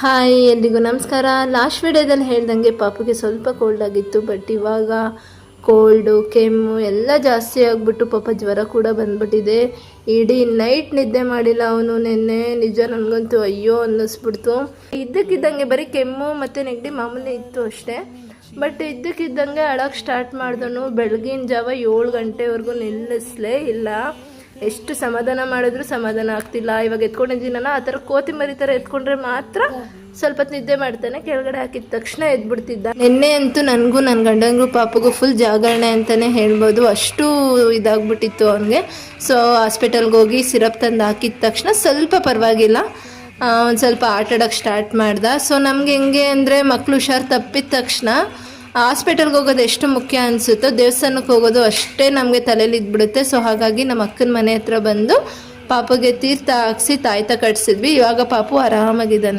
Hi ಎಲ್ರಿಗೂ ನಮಸ್ಕಾರ. Last ವಿಡಿಯೋದಲ್ಲಿ ಹೇಳ್ದಂಗೆ ಪಾಪುಗೆ ಸ್ವಲ್ಪ ಕೋಲ್ಡ್ ಆಗಿತ್ತು, ಬಟ್ ಇವಾಗ ಕೋಲ್ಡು ಕೆಮ್ಮು ಎಲ್ಲ ಜಾಸ್ತಿ ಆಗಿಬಿಟ್ಟು ಪಾಪ ಜ್ವರ ಕೂಡ ಬಂದ್ಬಿಟ್ಟಿದೆ. ಇಡೀ ನೈಟ್ ನಿದ್ದೆ ಮಾಡಿಲ್ಲ ಅವನು ನಿನ್ನೆ. ನಿಜ ನನಗಂತೂ ಅಯ್ಯೋ ಅನ್ನಿಸ್ಬಿಡ್ತು. ಇದ್ದಕ್ಕಿದ್ದಂಗೆ ಬರೀ ಕೆಮ್ಮು ಮತ್ತು ನೆಗಡಿ ಮಾಮೂಲಿ ಇತ್ತು ಅಷ್ಟೇ, ಬಟ್ ಇದ್ದಕ್ಕಿದ್ದಂಗೆ ಅಳಕ್ಕೆ ಸ್ಟಾರ್ಟ್ ಮಾಡಿದನು. ಬೆಳಗಿನ ಜಾವ 7 ಗಂಟೆವರೆಗೂ ನಿಲ್ಲಿಸಲೇ ಇಲ್ಲ. ಎಷ್ಟು ಸಮಾಧಾನ ಮಾಡಿದ್ರು ಸಮಾಧಾನ ಆಗ್ತಿಲ್ಲ. ಇವಾಗ ಎತ್ಕೊಂಡಿದ್ದೀನಲ್ಲ, ಆ ಥರ ಕೋತಿ ಮರಿ ಥರ ಎತ್ಕೊಂಡ್ರೆ ಮಾತ್ರ ಸ್ವಲ್ಪ ನಿದ್ದೆ ಮಾಡ್ತಾನೆ. ಕೆಳಗಡೆ ಹಾಕಿದ ತಕ್ಷಣ ಎದ್ಬಿಡ್ತಿದ್ದ. ನಿನ್ನೆ ಅಂತೂ ನನಗೂ ನನ್ನ ಗಂಡನಿಗೂ ಪಾಪಗೂ ಫುಲ್ ಜಾಗರಣೆ ಅಂತಲೇ ಹೇಳ್ಬೋದು. ಅಷ್ಟು ಇದಾಗ್ಬಿಟ್ಟಿತ್ತು ಅವನಿಗೆ. ಸೊ ಹಾಸ್ಪಿಟಲ್ಗೆ ಹೋಗಿ ಸಿರಪ್ ತಂದು ಹಾಕಿದ ತಕ್ಷಣ ಸ್ವಲ್ಪ ಪರವಾಗಿಲ್ಲ, ಒಂದು ಸ್ವಲ್ಪ ಆಟಾಡೋಕ್ಕೆ ಸ್ಟಾರ್ಟ್ ಮಾಡ್ದ. ಸೊ ನಮ್ಗೆ ಹೆಂಗೆ ಅಂದರೆ ಮಕ್ಕಳು ಹುಷಾರು ತಪ್ಪಿದ ತಕ್ಷಣ ಹಾಸ್ಪಿಟಲ್ಗೆ ಹೋಗೋದು ಎಷ್ಟು ಮುಖ್ಯ ಅನಿಸುತ್ತೋ ದೇವಸ್ಥಾನಕ್ಕೆ ಹೋಗೋದು ಅಷ್ಟೇ ನಮಗೆ ತಲೆಯಲ್ಲಿ ಇದ್ಬಿಡುತ್ತೆ. ಸೊ ಹಾಗಾಗಿ ನಮ್ಮ ಅಕ್ಕನ ಮನೆ ಹತ್ರ ಬಂದು ಪಾಪುಗೆ ತೀರ್ಥ ಹಾಕ್ಸಿ ತಾಯ್ತ ಕಟ್ಸಿದ್ವಿ. ಇವಾಗ ಪಾಪು ಆರಾಮಾಗಿದ್ದಾನೆ.